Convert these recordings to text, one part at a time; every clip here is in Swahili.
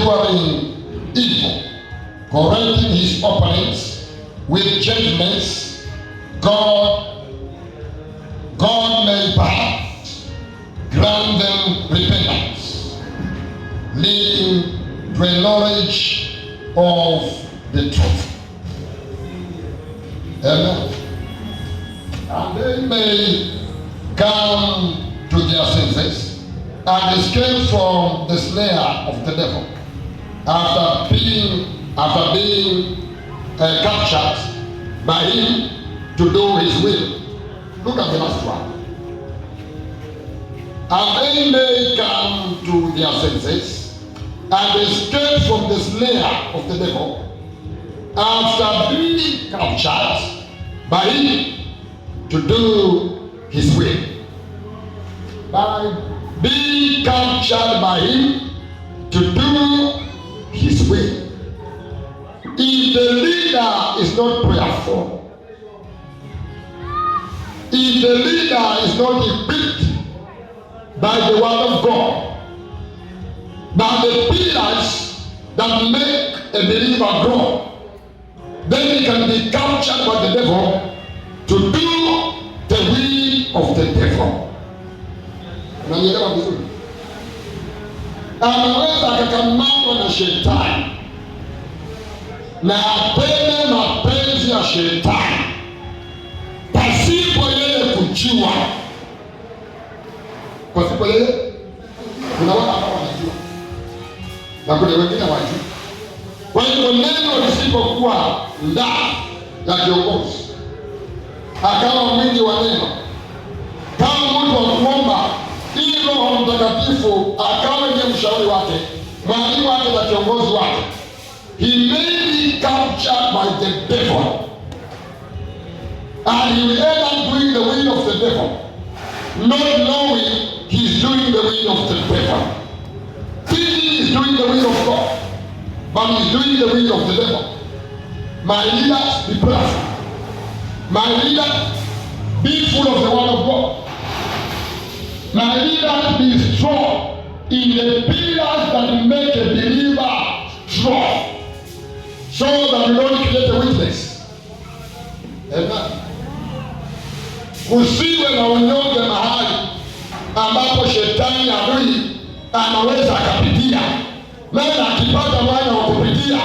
enduring evil, correcting his opponents with gentleness, God may perhaps grant them repentance, leading to a knowledge of the truth. Amen. And they may come to their senses and escape from the snare of the devil after being captured by him to do his will. Look at the last one. And they may come to their senses and escape from the snare of the devil after being captured by him to do his will. By being captured by him to do his will. If the leader is not prayerful, if the leader is not equipped by the word of God, by the pillars that make a believer grow, then he can be captured by the devil to do the will of the devil. Unanielewa vizuri? Anaweza akakamatwa na shetani na apende mapenzi ya shetani pasipo yeye kujua. Pasipo yeye, kuna watu ambao wanajua na kuna wengine hawajui. Kwa hiyo neno lisipokuwa ndani ya kiongozi, akawa mwingi wa neno, kama mtu wa kuomba, ili Roho Mtakatifu akawa ndiye mshauri wake, mwalimu wake na kiongozi wake, he may be captured by the devil and he will end up doing the will of the devil, not knowing he's doing the will of the devil. Thinking he's doing the will of God, but he's doing the will of the devil. My leaders, be prayerful. My leader, be full of the word of God. My leader, be strong in the pillars that make a believer strong, so that you don't create a weakness. Amen. Usiwe na unyonge mahali ambapo shetani adui anaweza akapitia. Maana akipata mwanya wa kupitia,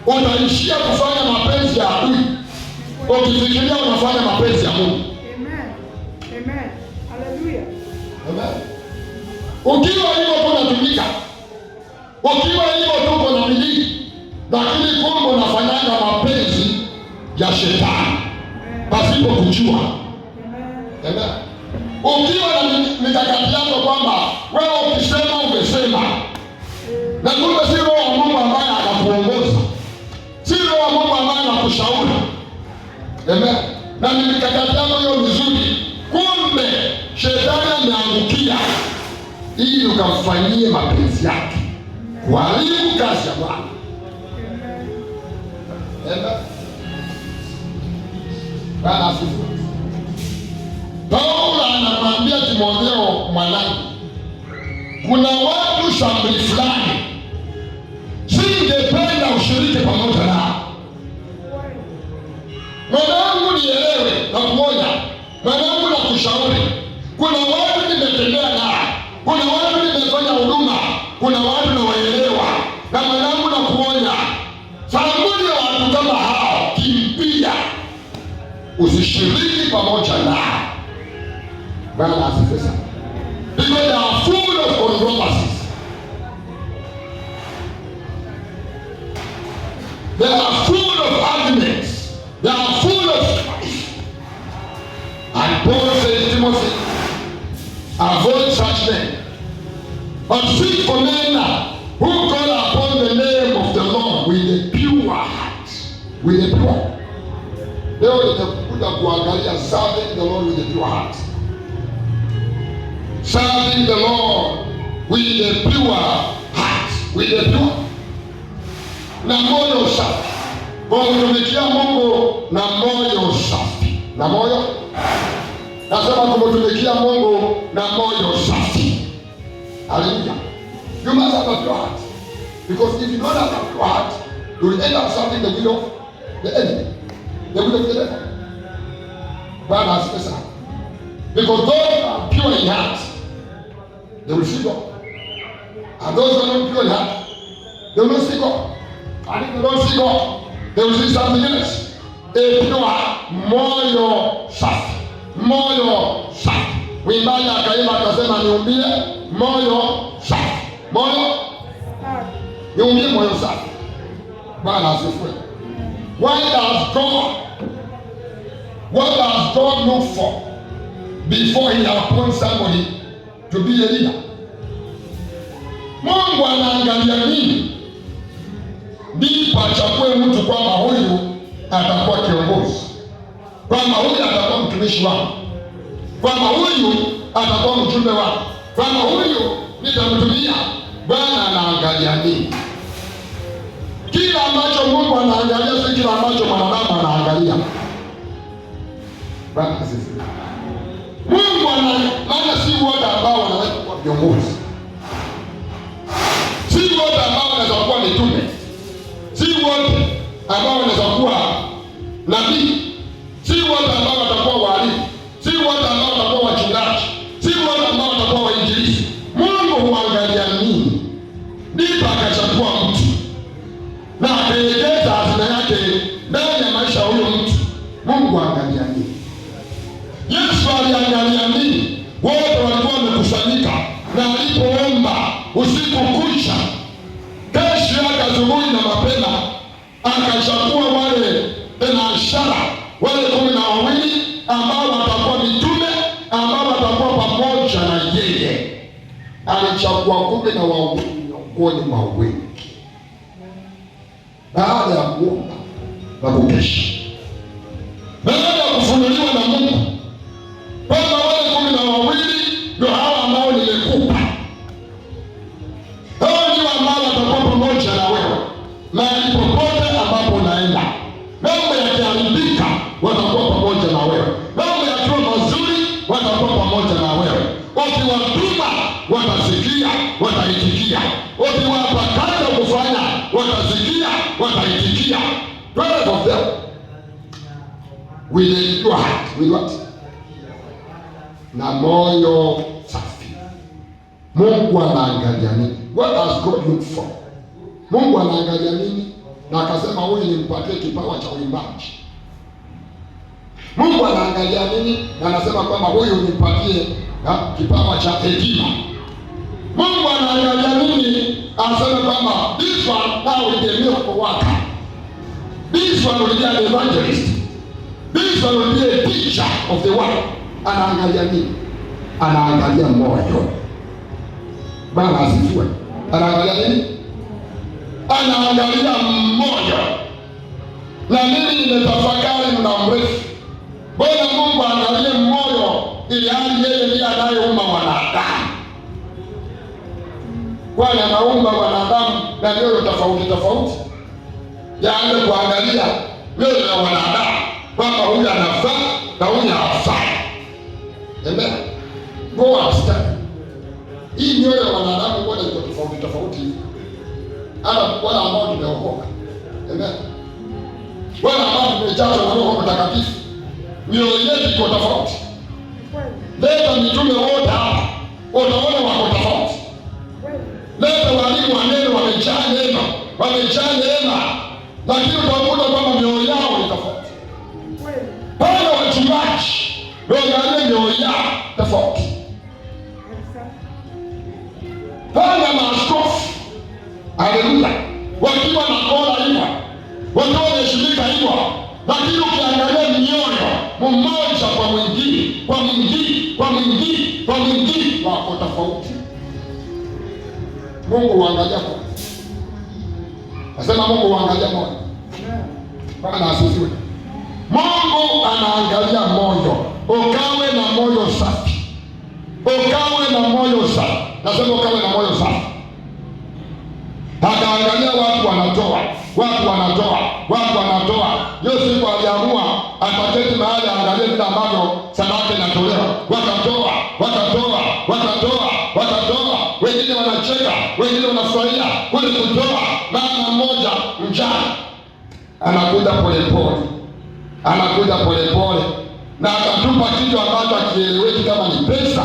utaishia kufanya mapenzi ya adui, ukifikiria unafanya mapenzi ya Mungu. Amen. Amen. Hallelujah. Amen. Ukiwa hivyo unatumika, ukiwa hivyo tuko na bidii, lakini kumbe unafanyanga mapenzi ya shetani pasipo kujua. Amen. Ukiwa na mikakati yako kwamba wewe ukisema umesema, na kumbe si Roho wa Mungu ambaye anakuongoza, si Roho wa Mungu ambaye anakushauri. Amen. Na mikakati yako hiyo vizuri, kumbe shetani ameangukia ili ukamfanyie mapenzi yake, kuharibu kazi ya Bwana. Amen. Bwana asifiwe. Paulo anamwambia Timotheo, mwanangu, kuna watu shambuli fulani singependa ushiriki pamoja nao. Mwanangu, nielewe na kuonya, mwanangu na kushauri. Kuna watu nimetembea nao, kuna watu nimefanya huduma, kuna watu nawaelewa, na mwanangu na kuonya, sababu ya watu kama hao, kimbia, usishiriki pamoja nao. Bwana asifiwe sana. Because they are full of controversies. They are full of arguments. They are full of strife. And Paul says, Timothy, avoid such men, but seek for men who call upon the name of the Lord with a pure heart. With a pure. Leo nitakuja kuangalia serving the Lord with a pure heart. Serving the Lord with a pure heart. With a pure na moyo safi. Kumtumikia Mungu na moyo safi. Na moyo, nasema kumtumikia Mungu na moyo safi. Hallelujah. You must have a pure heart. Because if you don't have a pure heart, you will end up serving the will of the enemy, the will of the devil. Bwana asifiwe sana. Because those who are pure in heart, they will see God. And those who are not pure in heart, they will not see God. And if they don't see God, they will see something else. Pure moyo safi, moyo safi. Mwimbaji akaimba akasema, niumbie moyo safi, moyo niumbie moyo safi. Bwana asifiwe. What does God look for before he appoints somebody to be a leader? Mungu anaangalia nini ndipo achague mtu kwamba huyu atakuwa kiongozi, kwamba huyu atakuwa mtumishi wangu, kwamba huyu atakuwa mjumbe wangu, kwamba huyu nitamtumia? Bwana anaangalia nini? Kila ambacho Mungu anaangalia si kila ambacho mwanadamu anaangalia. Bwana asifiwe. Mungu maana si wote ambao wanaweza kuwa viongozi, si wote ambao wanaweza kuwa mitume, si wote ambao wanaweza kuwa nabii, si wote ambao watakuwa walimu, si wote ambao watakuwa wachungaji, si wote ambao watakuwa wainjilisti. Mungu huangalia nini ndipo akachagua mtu na akaelekeza hazina yake ndani ya maisha ya huyo mtu. Mungu angalia nini? Yesu aliangalia nini? Wote walikuwa wamekusanyika, na alipoomba usiku kucha, kesho yake asubuhi na mapema akachagua wale tenashara, wale 12 ambao watakuwa mitume, ambao watakuwa pamoja na yeye. Alichagua 12 miongoni mwa wengi baada ya kuomba na kukesha, baada ya kufunuliwa na Mungu kwamba wale 12 ndio hawa ambao nimekupa. Hao ndio ambao watakuwa pamoja na wewe mahali popote ambapo unaenda. Mambo yakiharibika, watakuwa pamoja na wewe. Mambo yakiwa mazuri, watakuwa pamoja na wewe. Ukiwatuma watasikia, wataitikia. Ukiwapa kazi ya kufanya, watasikia, wataitikia. 12 of them with a pure heart. With what? Na moyo safi. Mungu anaangalia nini? What does God look for? Mungu anaangalia nini? Na akasema huyu nimpatie kipawa cha uimbaji. Mungu anaangalia nini? Na anasema kwamba huyu nimpatie kipawa cha hekima. Mungu anaangalia nini? Anasema kwamba this one now will be a miracle worker. This one will be an evangelist. This one will be a teacher of the word. Anaangalia nini? Anaangalia moyo. Bwana asifiwe. Anaangalia nini? Anaangalia moyo. Na mimi nimetafakari muda mrefu, mbona Mungu aangalie moyo ili hali yeye ndiye anayeumba wanadamu? Kwani anaumba wanadamu na mioyo tofauti tofauti, yaani kuangalia mioyo ya wanadamu kwamba huyu anafaa na huyu hafai. Amen. Go upstairs. Hii mioyo ya wanadamu mbona iko tofauti tofauti? Hata wale ambao tumeokoka. Amen. Wale ambao tumejazwa na Roho Mtakatifu, mioyo yetu iko tofauti. Leta mitume wote hapa, utaona wako tofauti. Leta walimu wa neno wamejaa neno, wamejaa neema, lakini utakuta kwamba mioyo yao ni tofauti. Pale wachungaji ndio mioyo yao tofauti. Pale maaskofu, haleluya, wakiwa na kola hivyo, wakiwa wameshirika hivyo, lakini ukiangalia mioyo mmoja kwa mwingine, kwa mwingine, kwa mwingine, kwa mwingine, wako tofauti. Mungu huangalia kwa. Nasema Mungu huangalia moyo. Bwana asifiwe. Mungu anaangalia moyo. Ukawe na moyo safi. Ukawe na moyo safi. Nasema ukawe na moyo safi. Akaangalia watu wanatoa, watu wanatoa, watu wanatoa. Yosefu aliamua ataketi mahali angalie vile ambavyo sadaka inatolewa. Wakatoa, wakatoa, wakatoa, wakatoa. wengine wanacheka, wengine wanafurahia kule kutoa. Mama mmoja mjane anakuja polepole na akatupa kitu ambacho akieleweki, kama ni pesa,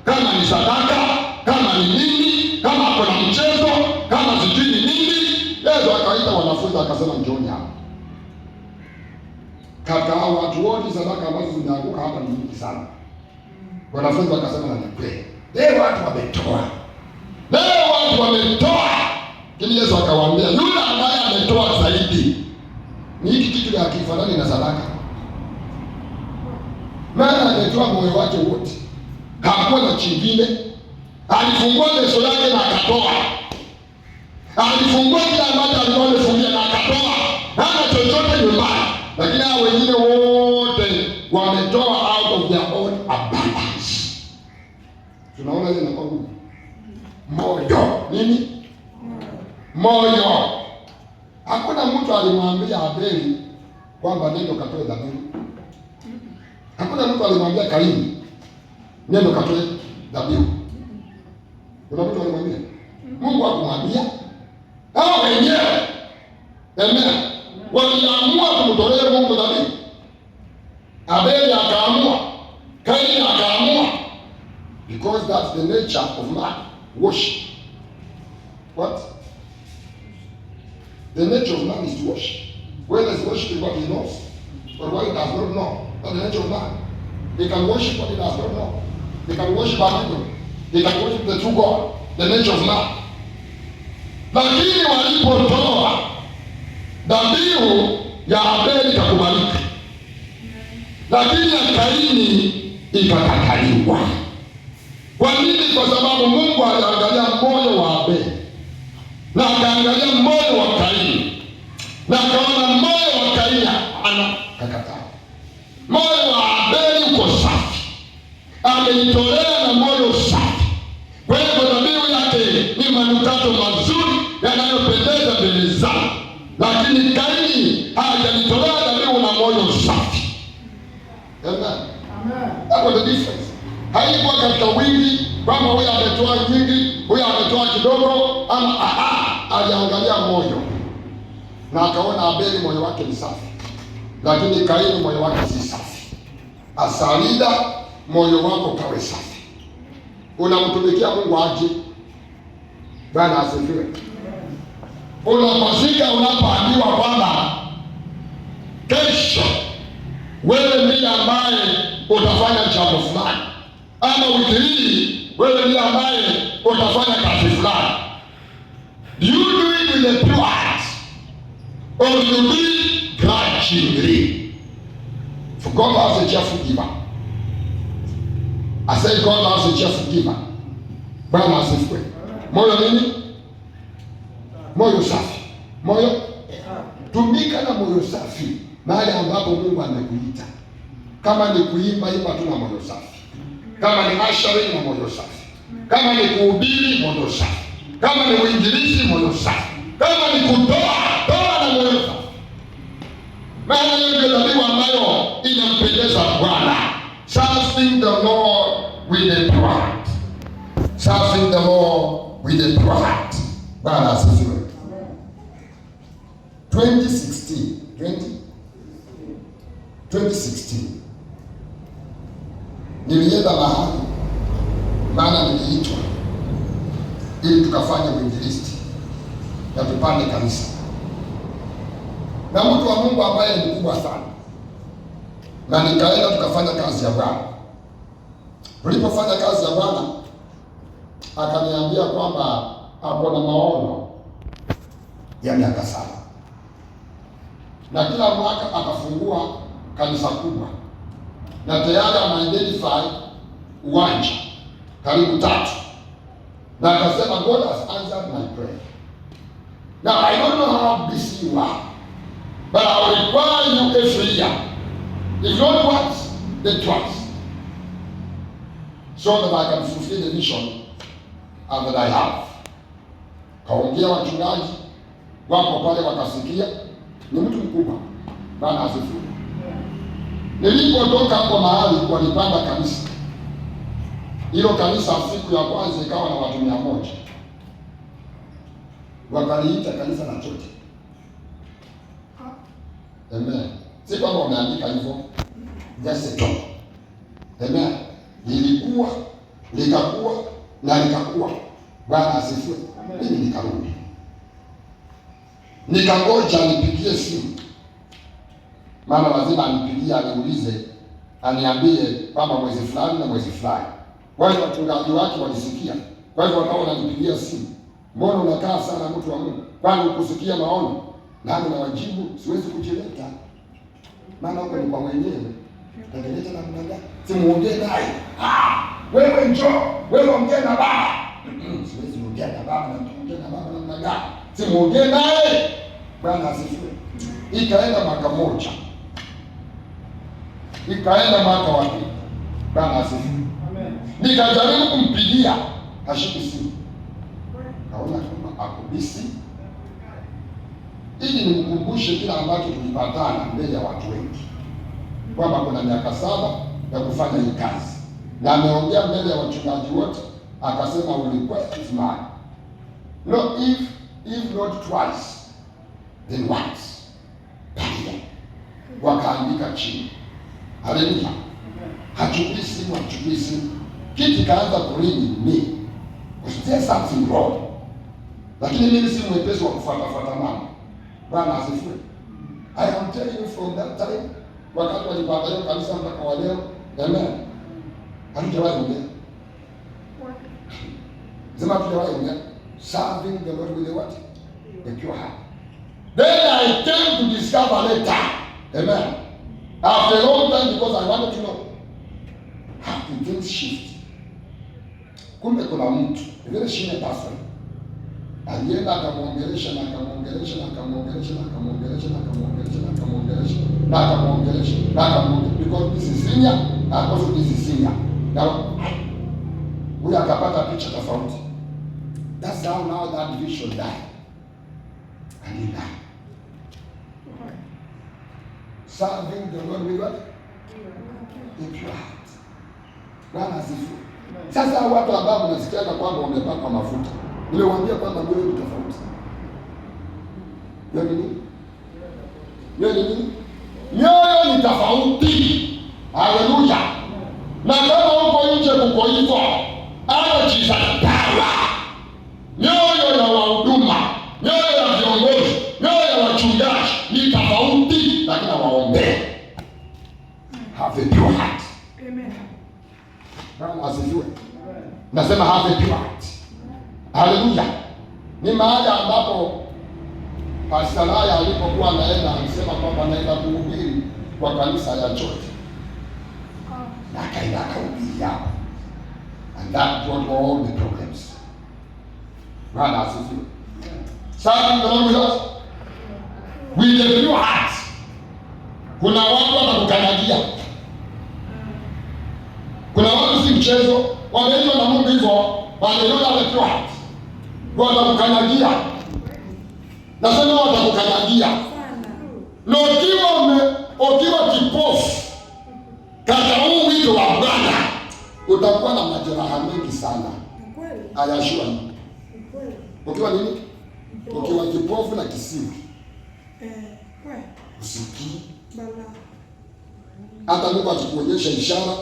kama ni sadaka, kama ni nini, kama kuna mchezo, kama sijui ni nini. Yesu akaita wanafunzi akasema, njooni hapa. Katika hao watu wote sadaka ambazo zimeanguka hapa ni nyingi sana. Wanafunzi wakasema, na nipe. Leo watu wametoa. Kile Yesu akawaambia, yule ambaye ametoa zaidi ni hiki kitu ya kifanani na sadaka. Maana ametoa moyo wake wote, hakuwa na chingine. Alifungua leso yake na akatoa. Alifungua kila ambacho alikuwa amefungia na akatoa. Hana chochote nyumbani. Lakini hao wengine wote wametoa out of their own abundance. Tunaona ile inakuwa ngumu. Moyo. Nini? Moyo. Hakuna mtu alimwambia Abeli kwamba nenda katoe dhabihu. Hakuna mtu alimwambia Kaini nenda katoe dhabihu. Kuna mtu alimwambia? Mungu hakumwambia. Hao wenyewe. Amen. Waliamua kumtolea Mungu dhabihu. Abeli akaamua, Kaini akaamua, because that's the nature of man. Worship. What? The nature of man is to worship. Whether it's worshiping what he knows or what he does not know. That's the nature of man. He can worship what he does not know. He can worship an idol. He can worship the true God. The nature of man. Lakini walipotoa dhabihu ya Abeli ikakubalika, lakini ya Kaini ikakataliwa. Kwa nini? Kwa sababu Mungu aliangalia moyo wa Abeli na akaangalia moyo wa Kaini na akaona moyo wa Kaini anakataa. Moyo wa Abeli uko safi, ameitolea na moyo safi. Kwa hiyo dhabihu yake ni manukato mazuri yanayopendeza mbele zake. Lakini Kaini hajalitolea dhabihu na moyo safi. Amen. That was the difference. Haikuwa katika wingi, kwamba huyu ametoa nyingi, huyu ametoa kidogo, ama aliangalia moyo na akaona Abeli moyo wake ni safi, lakini Kaini moyo wake si safi. Asalida, moyo wako kawe safi. Unamtumikia Mungu aje? Bwana asifiwe. Unapofika unapoambiwa kwamba kesho wewe ndiye ambaye utafanya jambo fulani, ama wiki hii wewe ndiye ambaye utafanya kazi fulani, do you do it with a pure heart or you do it grudgingly? For God has a cheerful giver. I say God has a cheerful giver. Bwana asifiwe. Moyo nini? Moyo safi. Moyo tumika na moyo safi mahali ambapo Mungu amekuita. Kama ni kuimba, imba tu na moyo safi. Kama ni ashari, na moyo safi. Kama ni kuhubiri, moyo safi. Kama ni uinjilisti, moyo safi. Kama ni kutoa, toa na moyo safi. Maana hiyo ndio dhabihu ambayo inampendeza Bwana. Serving the Lord with a pure heart. Serving the Lord with a pure heart. Bwana asifiwe. 2016 nilienda mahali, maana niliitwa ili tukafanya uinjilisti na tupande kanisa na mtu wa Mungu ambaye ni mkubwa sana, na nikaenda tukafanya kazi ya Bwana. Tulipofanya kazi ya Bwana akaniambia kwamba hapo na maono ya miaka 7 na kila mwaka akafungua kanisa kubwa, na tayari ana-identify uwanja karibu 3, na akasema God has answered my prayer. Now I don't know how busy you are, but I will require you every year, if not once, then twice, so that I can fulfill the mission that I have. Kaongea wachungaji wako pale wakasikia, ni mtu mkubwa. Bwana asifiwe. Nilipotoka hapo mahali walipanda kanisa, Hilo kanisa siku ya kwanza ikawa na watu 100. Wakaliita kanisa la chote. Amen. Si kwamba wameandika hivyo. Just talk. Amen. Lilikuwa, likakuwa na likakuwa. Bwana asifiwe. Mimi nikarudi. Nikangoja nipigie simu. Maana lazima anipigie aniulize, aniambie kwamba mwezi fulani na mwezi fulani. Wale wachungaji wake walisikia. Kwa hivyo wakawa wananipigia simu. Mbona unakaa sana mtu wa Mungu? Kwani ukusikia maono? Nami nawajibu siwezi kujileta. Maana huko ni kwa mwenyewe. Tangeleta na mnaga. Simuongee naye. Wewe njoo, wewe ongea na baba. Siwezi kuongea na baba na kuongea na baba na mnaga. Simuongee naye. Bwana asifiwe. Ikaenda mwaka moja. Ikaenda mwaka wa pili. Bwana asifiwe. Amen. Nikajaribu kumpigia, hashiki simu. Kaona kama ako busy. Ili nimkumbushe kila ambacho tulipatana mbele ya watu wengi. Kwamba kuna miaka 7 ya kufanya hii kazi. Na ameongea mbele ya wachungaji wote, akasema request is mine. No, if not twice, then once. Pia. Wakaandika chini. Haleluya. Hachukui simu. Kiti kaanza kuringi me. Was there something wrong? Lakini mimi si mwepesi wa kufuata mama. Bwana asifiwe. I am telling you from that time, wakati walipata hiyo kanisa mpaka wa leo, amen. Hatujawahi ongea. Sema hatujawahi ongea. Serving the Lord with a what? A pure heart. Then I came to discover later, amen. After a long time, because I wanted to know how do things shift. Kumbe kuna mtu, a very senior person, alienda akamwongelesha na akamwongelesha na akamwongelesha na akamwongelesha na akamwongelesha na akamwongelesha na akamwongelesha na akamwongelesha, because this is senior and also this is senior. Now, huyu akapata picha tofauti. That's how now that vision died. And he died. Serving the Lord with what? A pure heart. Bwana asifiwe. Sasa watu ambao mnasikia kwamba wamepaka mafuta, niliwaambia kwamba wewe ni tofauti. Wewe ni nini? Mioyo ni tofauti. Haleluya. Na kama uko nje kuko hivyo, hapo jisatawa. Mioyo ya wahuduma, mioyo ya viongozi, mioyo ya wachungaji ni tofauti, lakini waombee. Have a pure heart. Amen. Bwana asifiwe. Nasema have a pure heart. Haleluya. Ni mahali ambapo Pastor Laya alipokuwa anaenda alisema kwamba anaenda kuhubiri kwa kanisa ya chote. Na akaenda kuhubiri hapo. And that brought all the problems. Bwana asifiwe. Serving the Lord with a pure heart. Kuna watu watakukanyagia. Kuna watu si mchezo, wameitwa na Mungu hivyo, wanaona the pure heart. Watakukanyagia. Nasema watakukanyagia. Na ukiwa kipofu katika huu wito wa Bwana, utakuwa na majeraha mengi sana. Ayashua. Ukiwa nini? Ukiwa kipofu na kisiwi. Usikii. Hata Mungu akikuonyesha ishara,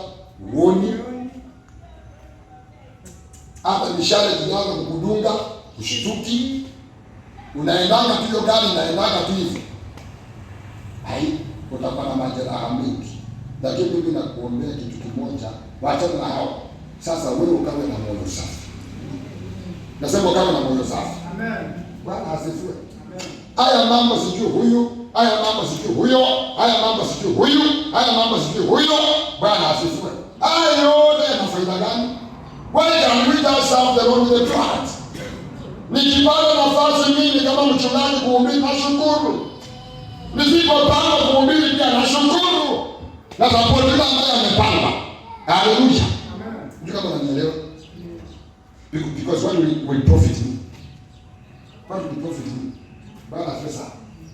uoni. Hata ishara zinaanza kukudunga, ushituki. Unaendanga tu hiyo gari, unaendanga tu hivi. Utakuwa na majeraha mengi. Lakini mimi nakuombea kitu kimoja, waachana na hao. Sasa wewe ukawe na moyo safi. Nasema ukawe na moyo safi. Amen. Bwana asifiwe. Amen. Haya mambo sijui huyu, haya mambo sijui huyo, haya mambo sijui huyu, haya mambo sijui huyo. Bwana asifiwe. Haya yote yana faida gani? Why can we just serve the Lord with a pure heart? Nikipata nafasi mimi kama mchungaji kuhubiri, nashukuru. Nisipopanga kuhubiri pia nashukuru. Na support yule ambaye amepanga. Haleluya. Amen. Ndio kama unanielewa. Because what will profit me? What will profit me? Bwana pesa.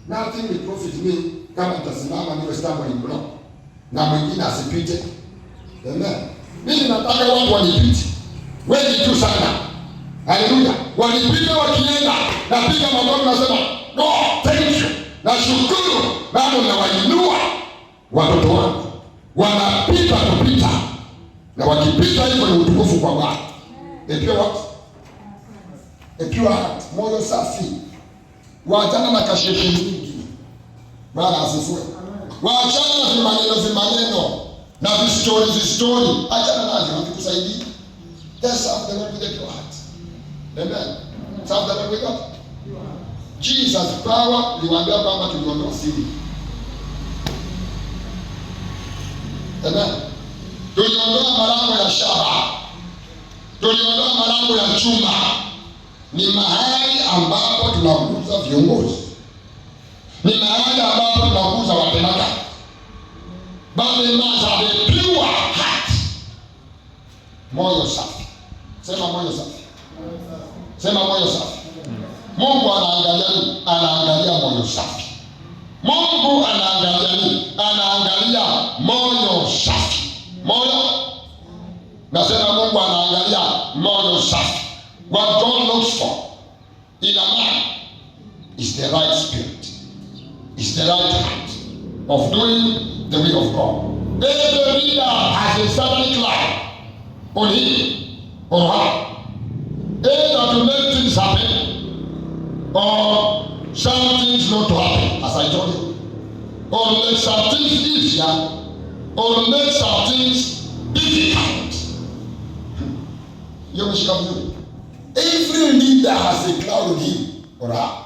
Nothing will profit me kama nitasimama niwe stumbling block na mwingine asipite. Amen. Mimi nataka watu wanipite. Wengi tu sana. Haleluya. Wanipita wakienda na piga magoti nasema, "God, thank you." Nashukuru bado nawainua watoto wangu. Wanapita kupita. Na wakipita hivyo ni utukufu kwa Bwana. Ikiwa what? Ikiwa moyo safi. Waachana na kashefu nyingi. Bwana asifiwe. Waachana na vimaneno na vistori. Achana nazo havikusaidii. Just serve the Lord with your heart. Amen. Serve the Lord with what? Jesus power liwaambia kwamba tuliondoa siri. Amen. Tuliondoa malango ya shaba. Tuliondoa malango ya chuma. Ni mahali ambapo tunakuza viongozi. Ni mahali ambapo tunakuza watendaji. But they must have a pure heart. Moyo safi. Sema moyo safi. Sema moyo safi. Mungu anaangalia nini? Anaangalia moyo safi. Mungu anaangalia nini? Anaangalia moyo safi. Moyo. Nasema Mungu anaangalia moyo safi. What God looks for in a man is the right spirit. Is the right heart of doing the will of God. Every leader has a certain cloud on him or her. Either to make things happen or some things not to happen, as I told you. Or make some things easier or make some things difficult. You must come to every leader has a cloud on him or her.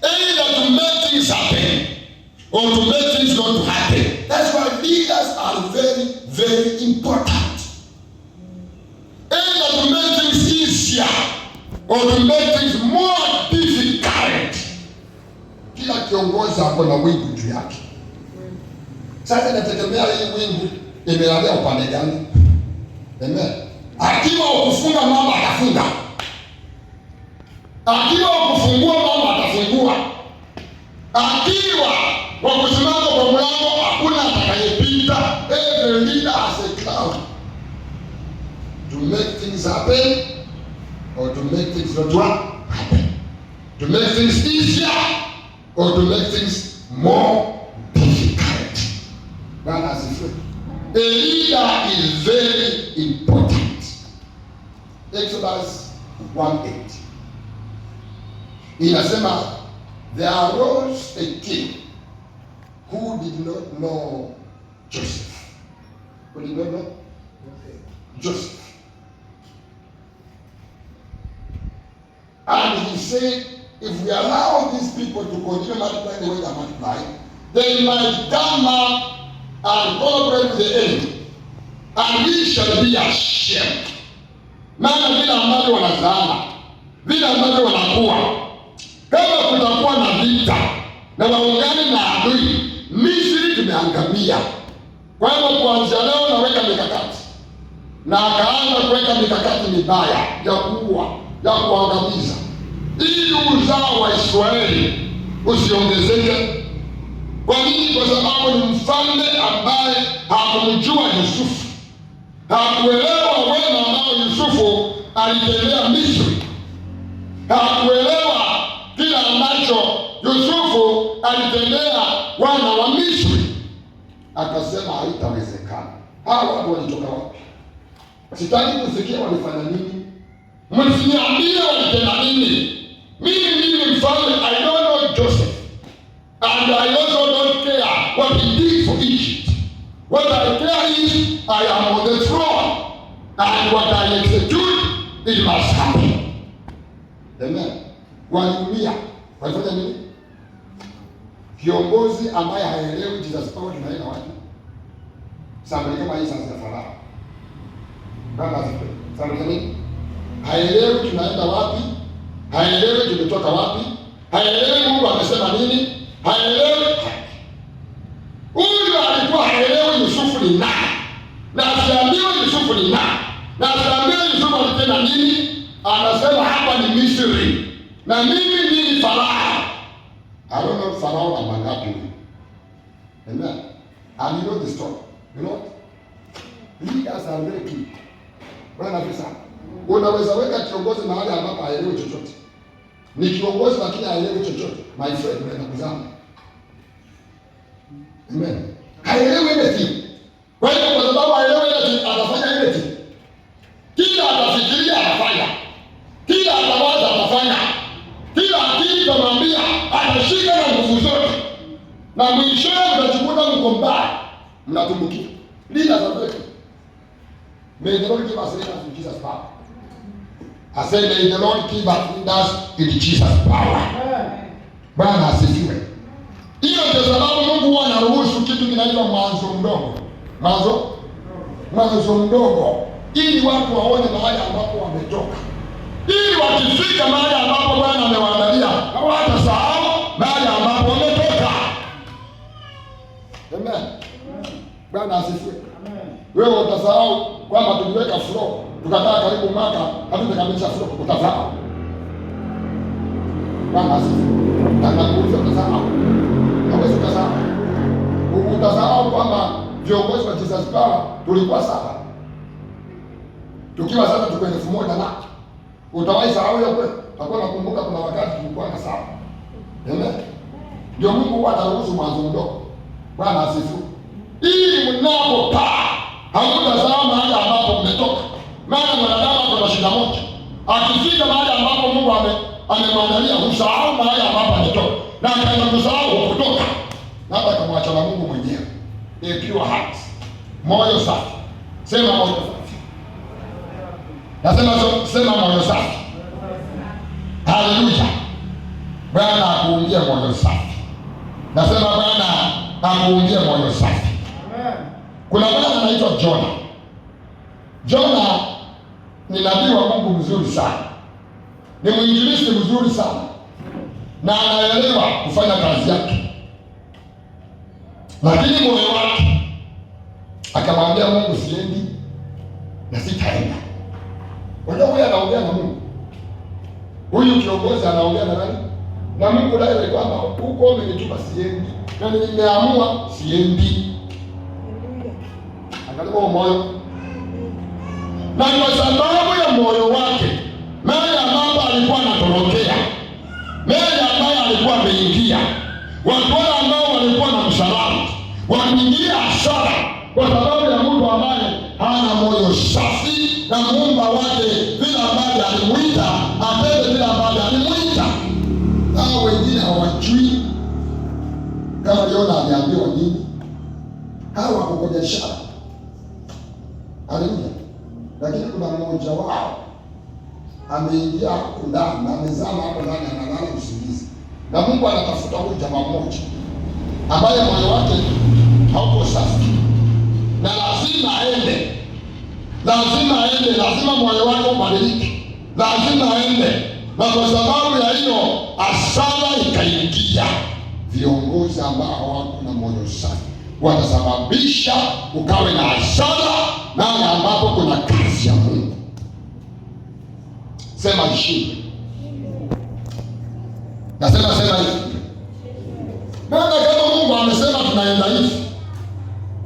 Either to make things happen or to make things not to happen. That's why leaders are very, very important. Either to make things easier or to make things more difficult. Kila kiongozi ako na wingu juu yake. Sasa inategemea hii wingu imelalia upande gani. Amen. Akiwa ukufunga mama atafunga. Akiwa ukufungua mama atafungua. Akiwa wakusimama kwa mlango hakuna atakayepita. Every leader has a cloud to make things happen or to make things not happen. To make things easier or to make things more difficult. Bwana asifiwe. A leader is very important. Exodus 1:8. Inasema there arose a king who did not know Joseph. Who did not know? Joseph. And he said, if we allow these people to continue multiplying the way they are multiplying, they might come up and cooperate with the enemy, and we shall be ashamed. Maana vile ambavyo wanazaana, vile ambavyo wanakuwa, kama kutakuwa na vita na waungane na adui, Misri tumeangamia. Kwa hivyo kuanzia leo naweka mikakati, na akaanza kuweka mikakati mibaya ya kuua, ya kuangamiza, ili uzao wa Israeli usiongezeke. Kwa nini? Kwa sababu ni mfalme ambaye hakumjua Yusufu, hakuelewa wema ambao Yusufu alitendea Misri, hakuelewa kila ambacho Yusufu alitendea wana wa Misri. Akasema haitawezekana. Hawa watu walitoka wapi? Sitaki kusikia walifanya nini. Msiniambie walitenda nini. Mimi mfalme, I don't know Joseph. And I also don't care what he did for Egypt. What I care is I am on the throne. And what I execute, it must happen. Amen. Waliumia. Walifanya nini? Kiongozi ambaye haelewi Jesus power tunaenda wapi? Samani kama hii sasa Farao. Baba asifiwe. Samani nini? Haelewi tunaenda wapi? Haelewi tumetoka wapi? Haelewi Mungu amesema nini? Haelewi. Huyu alikuwa haelewi Yusufu ni nani. Na asiambiwe Yusufu ni nani. Na asiambiwe Yusufu alitenda nini? Anasema hapa ni Misri. Na mimi ni Farao. I don't know Farao na mangapi huyu. Amen. And you know the story. You know? Leaders are very key. Bwana afisa. Unaweza weka kiongozi mahali ambapo haelewi chochote. Ni kiongozi lakini haelewi chochote. My friend, unaenda kuzama. Amen. Haelewi anything. Kwa hiyo kwa sababu haelewi anything, atafanya anything. Kila atafikiria atafanya. Kila atawaza atafanya. Kila akili tamwambia atashika na nguvu zote. Na mwishowe mtachukuta mko mbaya. Mnatumbukia. Leaders are very key. May the Lord give us leaders in Jesus' power. I say, may the Lord give us leaders in Jesus' power. Bwana asifiwe. Hiyo ndio sababu Mungu huwa anaruhusu kitu kinaitwa mwanzo mdogo. Mwanzo mdogo. Ili watu waone mahali ambapo wametoka. Ili wakifika mahali ambapo Bwana amewaandalia, hawatasahau mahali ambapo wametoka. Amen. Bwana asifiwe. Wewe utasahau kwamba tuliweka floor, tukakaa karibu mwaka, hatujakamilisha floor, utasahau. Bwana asifiwe. Na nakuuliza utasahau. Hawezi kusahau. Utasahau kwamba viongozi wa Jesus Power tulikuwa saba. Tukiwa sasa tuko 1000 na utawahi sahau hiyo kweli? Utakuwa nakumbuka kuna wakati tulikuwa na saba. Amen. Ndio Mungu huwa anaruhusu mwanzo mdogo. Bwana asifiwe. Ili mnapopaa hamtasahau mahali ambapo mmetoka. Maana mwanadamu ako na shida moja. Akifika mahali ambapo Mungu amemwandalia, husahau mahali ambapo ametoka. Na akaanza kusahau kutoka. Na hata akamwacha na Mungu mwenyewe. A pure heart. Moyo safi. Sema moyo safi. Nasema sema moyo safi. Haleluya. Bwana akuumbie moyo safi. Nasema Bwana akuumbie moyo safi. Kuna bwana anaitwa Jona. Jona ni nabii wa Mungu mzuri sana. Ni mwinjilisti mzuri sana. Na anaelewa kufanya kazi yake. Lakini moyo wake akamwambia Mungu, siendi na sitaenda. Wajua huyu anaongea na Mungu. Huyu kiongozi anaongea na nani? Na Mungu ndiye kwamba huko umenituma siendi. Na nimeamua siendi. Angalia moyo. Na kwa sababu ya moyo wake, mahali ambapo alikuwa anatorokea, mahali ambapo alikuwa ameingia, watu wale ambao walikuwa na msalaba waliingia hasara kwa sababu ya mtu ambaye hana moyo safi na muumba wake vile ambavyo alimuita, atende vile ambavyo alimuita. Hao wengine hawajui kama Yona aliambiwa nini. Hao wako kwenye biashara. Haleluya. Lakini kuna mmoja wao ameingia hapo ndani na amezama hapo ndani, analala usingizi. Na Mungu anatafuta huyu jamaa mmoja ambaye moyo wake hauko safi. Na lazima aende. Lazima moyo wake ubadilike. Lazima aende. Na kwa sababu ya hiyo hasara ikaingia. Viongozi ambao hawako na moyo safi watasababisha ukawe na hasara mahali ambapo kuna kazi ya Mungu. Sema ishinde. Nasema hivi. Maana kama Mungu amesema tunaenda hivi,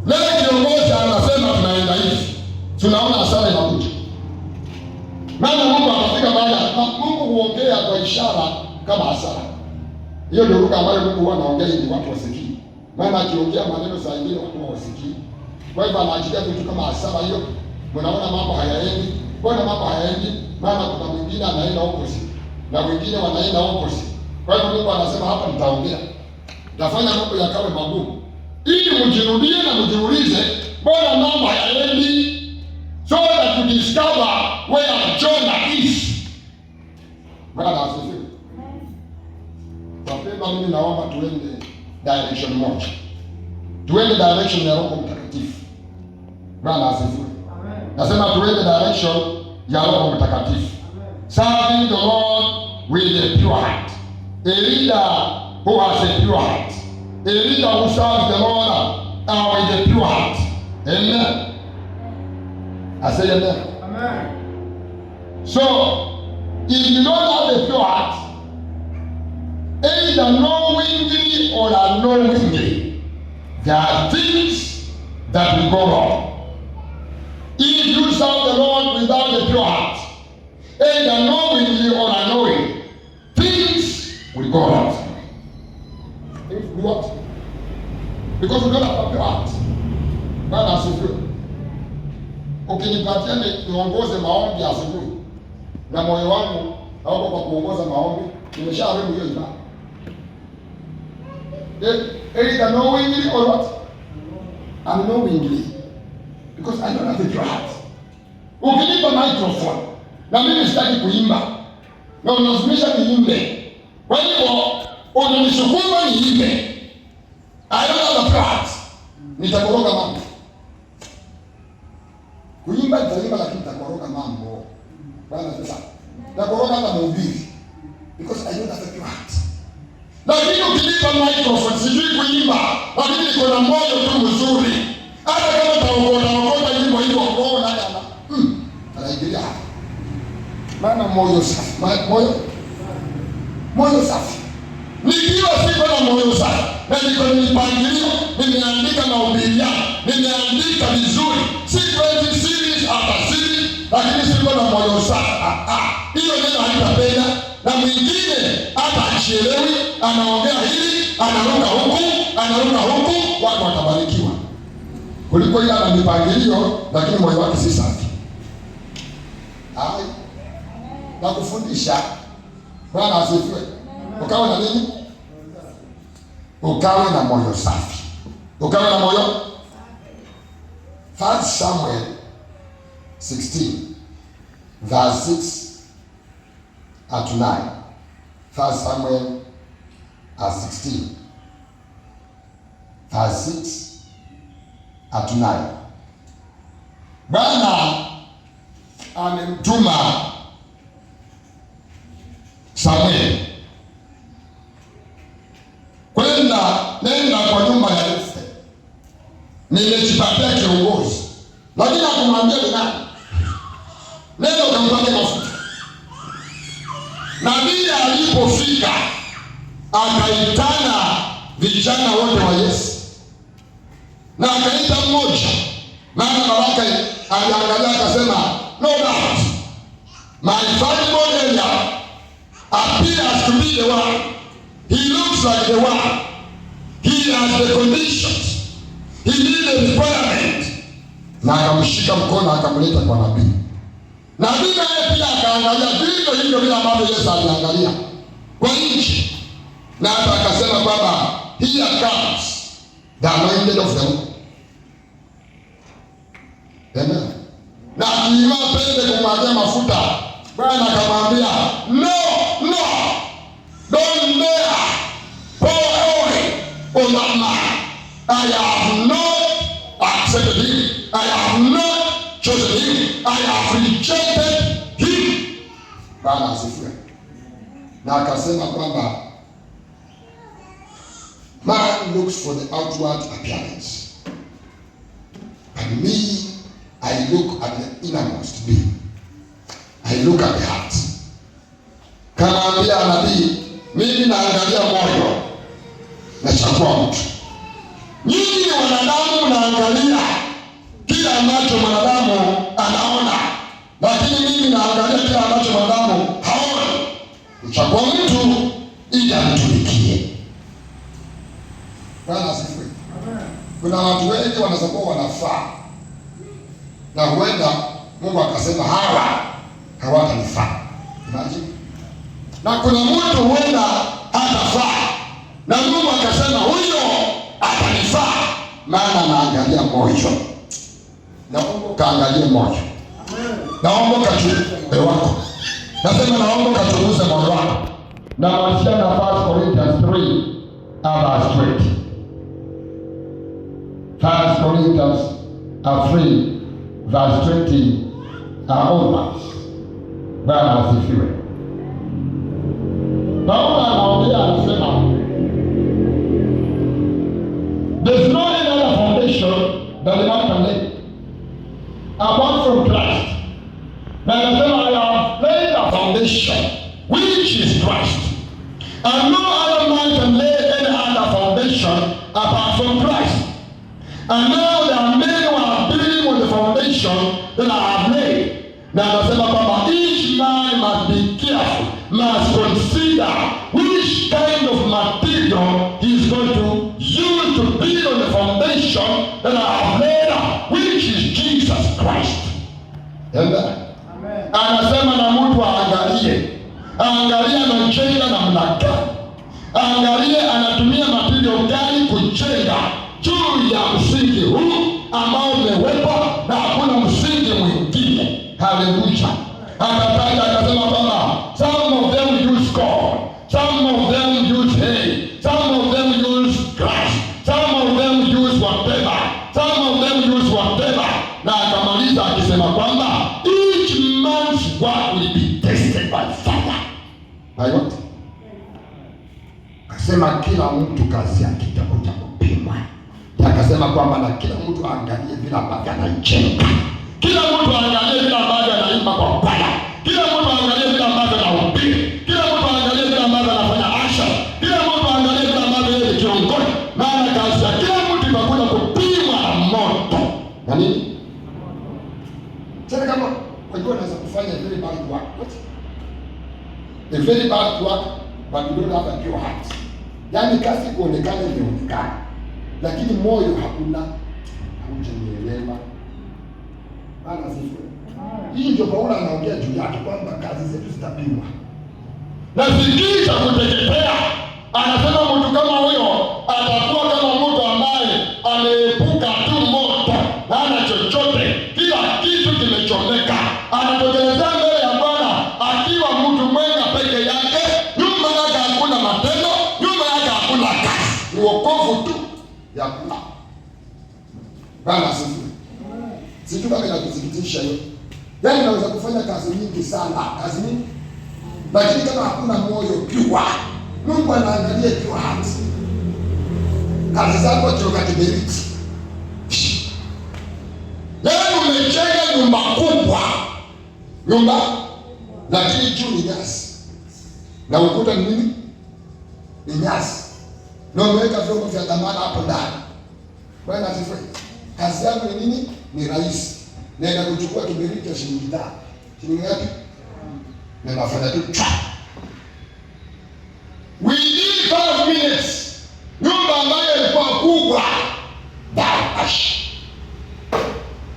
leo kiongozi anasema tunaenda hivi, tunaona hasara inakuja. Maana Mungu anafika mahali, Mungu huongea kwa ishara kama hasara. Hiyo ndio lugha ambayo Mungu huwa anaongea ili watu wasikie. Maana akiongea maneno saa nyingine watu hawasikii. Kwa hivyo anaachilia vitu kama hasara hiyo. Mnaona mambo hayaendi. Mbona mambo hayaendi? Maana kuna mwingine anaenda opposite na wengine wanaenda opposite. Kwa hivyo Mungu anasema hapa nitaongea. Nitafanya mambo yakawe magumu. Ili mjirudie na mjiulize, mbona mambo hayaendi? So that you discover where Jonah is. Bwana asifiwe. Wapendwa, mimi naomba tuende direction moja. Tuende direction ya Roho Mtakatifu. Bwana asifiwe. Nasema tuende direction ya Roho Mtakatifu. Serving the Lord with a pure heart. A leader who has a pure heart. A leader who serves the Lord with a pure heart. Amen. I say amen. Amen. So, if you don't have a pure heart, either knowingly or unknowingly, there are things that will go wrong. Because we don't have a pure heart. Bwana asifiwe. Ukinipatia niongoze maombi asubuhi na moyo wangu hauko kwa kuongoza maombi, nimeshaharibu hiyo ibada. Either knowingly or what? Unknowingly. Because I don't have a pure heart. Ukinipa microphone na mimi sitaki kuimba na unalazimisha niimbe, kwa hivyo unanisukuma niimbe, I don't have a pure heart, nitakoroga mambo. Kuimba nitaimba, lakini nitakoroga mambo. Bwana sasa nitakoroga hata mhubiri, because I don't have a pure heart. Lakini ukinipa microphone sijui kuimba, lakini niko na moyo tu mzuri, hata kama taokota nyimbo hiyo kuona yana anaingilia hapa. Maana moyo safi, moyo safi. Nikiwa siko na moyo safi na niko nimepangilio, nimeandika mahubiri yangu, nimeandika vizuri, si kweli series after series, lakini siko na moyo safi. Hiyo neno halitapenda, na mwingine hata achielewi, anaongea hili, anaruka huku, watu watabarikiwa. Kuliko yeye ana mipangilio lakini moyo wake si safi. Na kufundisha. Bwana asifiwe. Ukawe na nini? Ukawe na moyo safi. Ukawe na moyo. 1 Samuel 16 verse 6 to 9. 1 Samuel 16 verse 6 to 9. Bwana amemtuma Samuel nenda kwa nyumba ya Yese, nimejipatia kiongozi. Lakini akumwambia ni nani? Nenda ukamwambia mafuta. Nabii alipofika akaitana vijana wote wa Yese, na akaita mmoja, maana baraka aliangalia akasema, no doubt my valuable area appears to be the one. He looks like the one. He has the conditions. He needs a requirement. Na akamshika mkono akamleta kwa nabii. Nabii naye pia akaangalia vivyo hivyo vile ambavyo Yesu aliangalia kwa nchi, na hata akasema kwamba here comes the anointed of the Lord. Amen. Na akiima pende kumwagia mafuta, Bwana akamwambia, no, don't dare pour oil on that man. I have not accepted him. I have not chosen him. I have rejected him. Bwana asifiwe. Na akasema kwamba man looks for the outward appearance, but me, I look at the innermost being. I look at the heart. Kanaambia nabii, mimi naangalia moyo, nachagua mtu. Nyinyi wanadamu naangalia kile ambacho mwanadamu anaona, lakini mimi naangalia kile ambacho mwanadamu haoni. Nachagua mtu ili amtumikie. Bwana asifiwe. Kuna watu wengi wanasakuwa wanafaa, na huenda Mungu akasema hawatanifaa. Imagine. Na kuna mtu huenda hatafaa, na Mungu akasema huyo atanifaa, maana anaangalia moyo. Naomba kaangalie moyo. Naomba kachunguze moyo wako. Nasema naomba kachunguze moyo wako. Na Wasiana 1 Corinthians 3 verse 20. 1 Corinthians 3 verse 20 onwards. Bwana asifiwe. Paulo anaongea anasema, there's no any other foundation that the man can lay apart from Christ. Na anasema, I have laid a foundation which is Christ, and no other man can lay any other foundation apart from Christ. And now there are many who are building on the foundation that I have laid. Na anasema kwamba each man must be careful, must consider which kind of material he is going to use to build on the foundation. Amen. Anasema na mtu aangalie anajenga namna gani, aangalie anatumia material gani kujenga juu ya msingi huu ambao umewekwa na hakuna msingi mwingine. Haleluya. Akataja akasema kwamba some of them use gold, some of them use hay, some of them use grass, some of them use whatever, some of them use whatever. Na akamaliza akisema kwamba each man's work will be tested by fire. Hayo akasema kila mtu kazi yake itakuja kupimwa. Akasema kwamba na kila mtu aangalie vile ambavyo anajenga, kila mtu aangalie vile ambavyo anaimba kwa kwaya, kila mtu aangalie vile ambavyo anahubiri, kila mtu aangalie vile ambavyo anafanya asha, kila mtu aangalie vile ambavyo yeye ni kiongozi. Maana kazi ya kila mtu itakuja kupimwa na moto. Na nini? Sasa kama wajua unaweza kufanya very bad work. What? A very bad work but you don't have a pure heart. Yaani kazi kuonekana imeonekana, lakini moyo hakuna. Haujanielewa? Bana sisi. Hii ndio Paulo anaongea juu yake kwamba kazi zetu zitapimwa. Na zikisha kuteketea, anasema mtu kama huyo atakuwa kama mtu ambaye ameepuka tu moto, hana chochote, kila kitu kimechomeka. Anatokelezea mbele ya Bwana akiwa mtu mwenga peke yake, nyuma yake hakuna matendo, nyuma yake hakuna kazi. Ni wokovu tu ya kula. Bana sisi. Sijui kama inakusikitisha hiyo. Yaani unaweza kufanya kazi nyingi sana, kazi nyingi, lakini kama hakuna moyo pure, Mungu anaangalia pure heart. Kazi zako zitoka kiberiti. Yaani umejenga nyumba kubwa, lakini juu ni nyasi, na ukuta ni nini? Ni nyasi, na umeweka vyombo vya dhamana hapo ndani. Bwana asifiwe. Kazi yako ni nini? Ni rahisi. Nenda kuchukua kiberiti ya shilingi 5. Shilingi ngapi? Na nafanya tu. Within 5 minutes, nyumba ambayo ilikuwa kubwa, dash.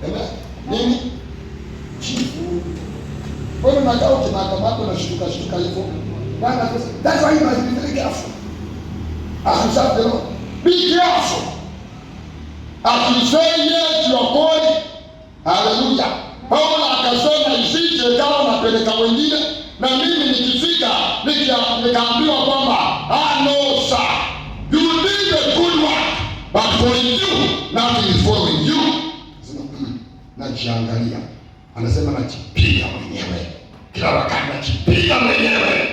Amen. Nini? Chifu. Wewe unakaa ukimakamata na shtuka hivyo. Bwana, that's why you must be very careful. As you serve the Lord, be careful. As you say yes to your God. Haleluya. Paulo akasema isije kama napeleka wengine na mimi nikifika nikaambiwa kwamba no sir, you did a good work but for you nothing is following you. Najiangalia, anasema najipiga mwenyewe kila wakati, najipiga mwenyewe,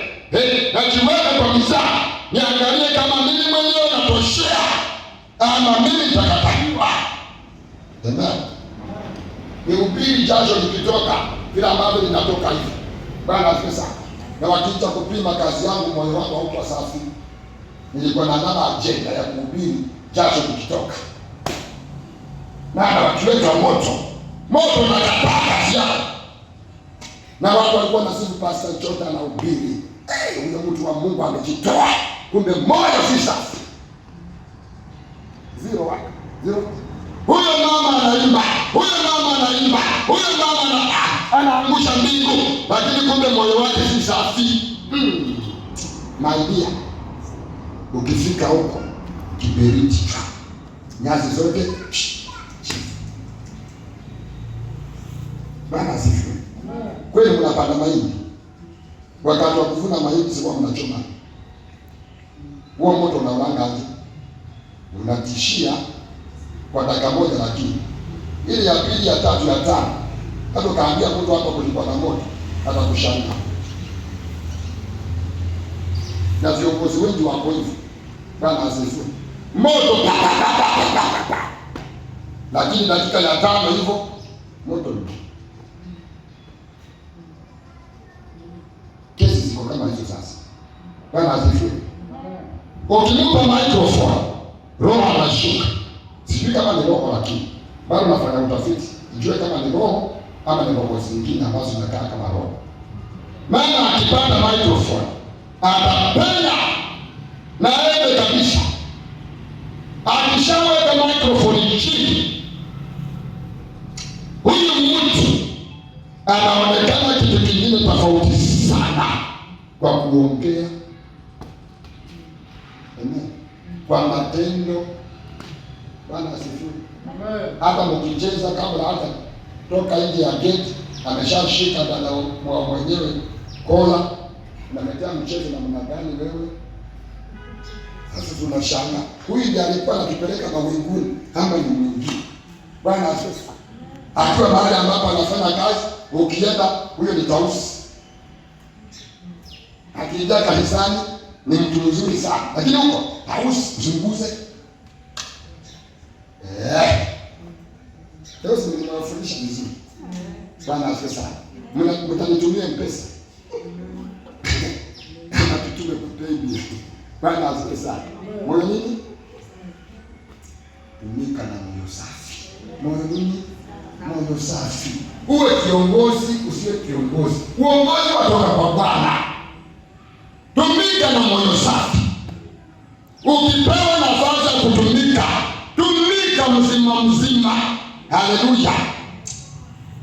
najiweka kwa mizani, niangalie kama mimi mwenyewe natoshea ama mimi nitakataliwa. Amen. Nihubiri jasho likitoka vile ambavyo linatoka hivi. Bwana asifiwe sana. Na wakiita kupima kazi yangu, moyo wangu hauko safi. Nilikuwa na ajenda ya kuhubiri jasho likitoka. Na wakiweka moto unakataa kazi yako. Na watu walikuwa na sifu Pastor Chota na ubiri. Huyo mtu wa Mungu amejitoa. Kumbe moyo si safi. Zero. Huyo mama anaimba, huyo mama anaangusha mbingu, lakini kumbe moyo wake si safi. My dear, ukifika huko kiberiti, nyasi zote. Bwana asifiwe. Kweli mnapanda mahindi, wakati wa kuvuna mahindi sio mnachoma. Huo moto unaulanga aje? Unatishia kwa dakika moja, lakini ile ya pili, ya tatu, ya tano, hata kaambia mtu hapa kulikuwa na moto, hata kushangaa. Na viongozi wengi wako hivyo. Bwana asifiwe. Moto lakini dakika ya tano hivyo moto. Kesi ziko kama hizo sasa. Bwana asifiwe. Ukimpa microphone, roho anashuka. Sijui kama ni roho, lakini bado nafanya utafiti nijue kama ni roho ama ni roho zingine ambazo zinakaa kama roho. Maana akipata microphone atapenya na aende kabisa. Akishaweka microphone chini, huyu mtu anaonekana kitu kingine tofauti sana kwa kuongea, kwa matendo. Bwana asifiwe. Hata mkicheza kabla hata toka nje ya gate ameshashika dada mwenyewe kola, unaletea mchezo namna gani wewe? Sasa tunashanga huyu ndiye alikuwa anatupeleka mawinguni ama ni mwingine? Bwana asifiwe. Akiwa mahali ambapo anafanya kazi, ukienda huyo ni tausi, akija kanisani ni mtu mzuri sana, lakini huko tausi, usimguze. Leo sisi tunawafundisha vizuri. Bwana asifiwe sana. Mtanitumia mpesa. Natutume kupendi. Bwana asifiwe sana. Moyo nini? Tumika na moyo safi. Moyo nini? Moyo safi. Uwe kiongozi, usiwe kiongozi. Uongozi watoka kwa Bwana. Tumika na moyo safi. Ukipewa nafasi ya kutumika, tumika mzima mzima. Haleluya.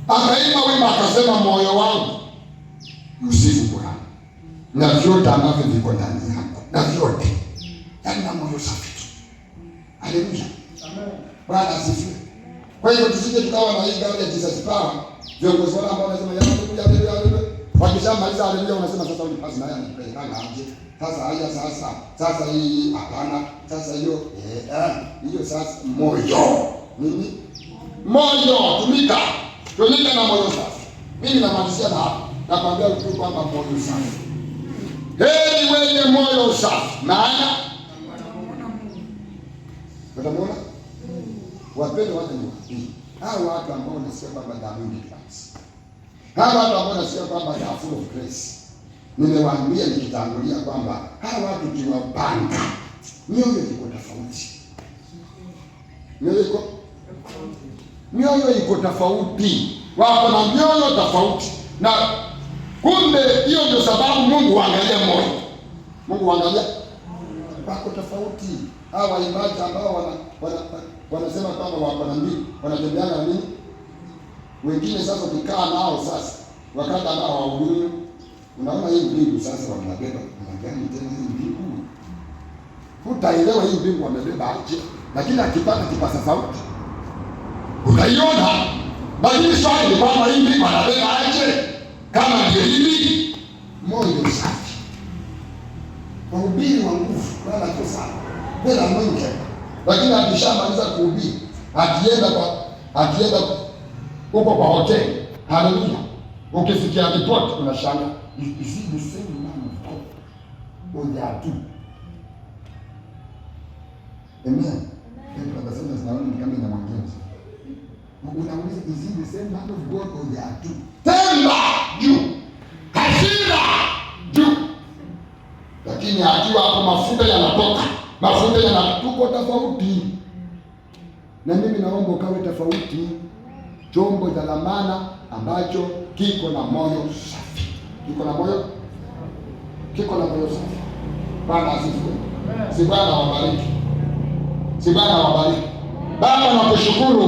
Akaimba wimbo akasema, moyo wangu msifu Bwana na vyote ambavyo viko ndani yako, na vyote, yaani na moyo safi tu. Haleluya. Amen. Bwana asifiwe. Kwa hivyo tusije tukawa na hii gari ya Jesus Power, viongozi wale ambao wanasema haleluya, wakishamaliza haleluya unasema sasa ni pasi naye anapelekana aje. Sasa hii hapana, sasa hiyo sasa moyo. Nini? Moyo, tumika na moyo safi. Mimi namalizia na hapa. Nakwambia tu kwamba moyo safi. Heri wenye moyo safi, maana watamuona. Wapende watu ni wapi? Hao watu ambao wanasikia kwamba dhambi ni kabisa. Hao watu ambao wanasikia kwamba they are full of grace. Nimewaambia nikitangulia kwamba hao watu kiwapanga, mioyo iko tofauti. Mioyo iko tofauti. Wako na mioyo tofauti. Na kumbe hiyo ndio sababu Mungu huangalia moyo. Mungu huangalia wako tofauti. Hawa waimbaji ambao wanasema kwamba wako na mbili, wanatembea na nini? Wengine sasa ukikaa nao sasa wakati ambao hawahudumu, unaona hii mbingu sasa wanabeba. Unagani tena hii mbingu? Hutaelewa hii mbingu wamebeba aje. Lakini akipata kipasa sauti utaiona. Lakini swali ni kwamba hii mbingu wanabeba aje? Kama ndio hivi, moyo safi, mahubiri wa nguvu, wala kosa bila mwenge. Lakini akishamaliza kuhubiri, akienda huko kwa hoteli, haleluya, ukisikia ripoti unashanga, is it the same man of God? Oh, they are two. Amen. Ndio tunasema tunaona kama inamwongea. Unauliza, is it the same man of God or they are two? Tenda juu, hasira juu. Lakini akiwa hapo mafuta yanatoka, tuko tofauti. Na mimi naomba ukawe tofauti, chombo cha dhamana ambacho kiko na moyo safi. Kiko na moyo safi. Bwana asifiwe. Si Bwana wabariki. Baba nakushukuru.